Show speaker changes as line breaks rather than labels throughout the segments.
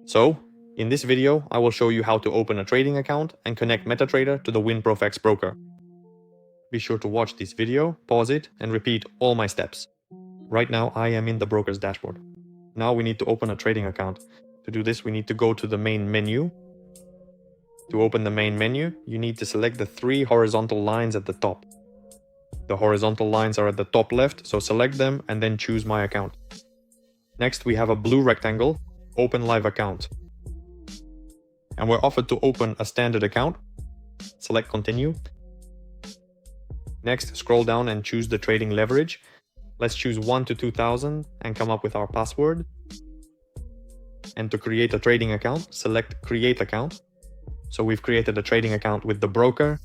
So, in this video, I will show you how to open a trading account and connect MetaTrader to the WinproFX broker. Be sure to watch this video, pause it, and repeat all my steps. Right now, I am in the broker's dashboard. Now we need to open a trading account. To do this, we need to go to the main menu. To open the main menu, you need to select the 3 horizontal lines at the top. The horizontal lines are at the top left, so select them and then choose My Account. Next, we have a blue rectangle, Open Live Account. And we're offered to open a standard account. Select Continue. Next, scroll down and choose the trading leverage. Let's choose 1 to 2000 and come up with our password. And to create a trading account, select Create Account. So we've created a trading account with the broker.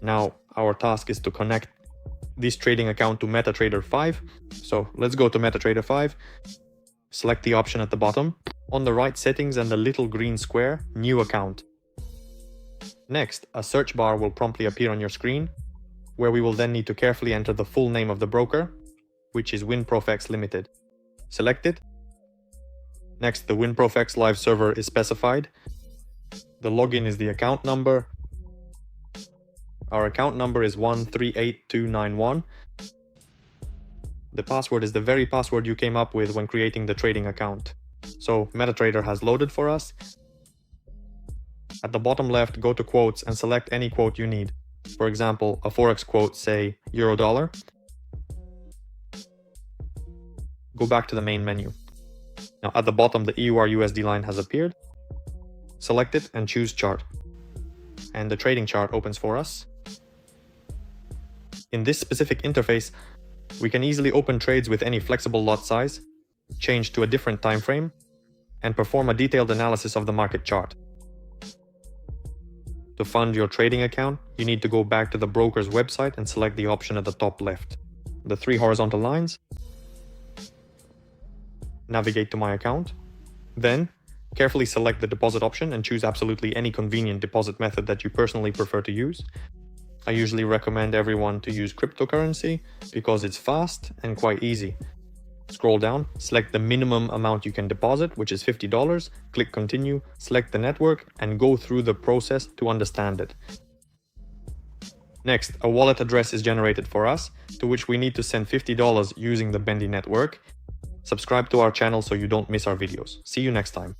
Now our task is to connect this trading account to MetaTrader 5. So let's go to MetaTrader 5. Select the option at the bottom. On the right, settings and the little green square, New Account. Next, a search bar will promptly appear on your screen, where we will then need to carefully enter the full name of the broker, which is WinproFX Limited. Select it. Next, the WinproFX live server is specified. The login is the account number. Our account number is 138291. The password is the very password you came up with when creating the trading account. So MetaTrader has loaded for us. At the bottom left, go to quotes and select any quote you need. For example, a Forex quote, say euro-dollar. Go back to the main menu. Now at the bottom, the EUR-USD line has appeared. Select it and choose Chart. And the trading chart opens for us. In this specific interface, we can easily open trades with any flexible lot size, change to a different time frame, and perform a detailed analysis of the market chart. To fund your trading account, you need to go back to the broker's website and select the option at the top left. The 3 horizontal lines. Navigate to My Account. Then, carefully select the deposit option and choose absolutely any convenient deposit method that you personally prefer to use. I usually recommend everyone to use cryptocurrency because it's fast and quite easy. Scroll down, select the minimum amount you can deposit, which is $50, click Continue, select the network, and go through the process to understand it. Next, a wallet address is generated for us, to which we need to send $50 using the Bendy network. Subscribe to our channel so you don't miss our videos. See you next time.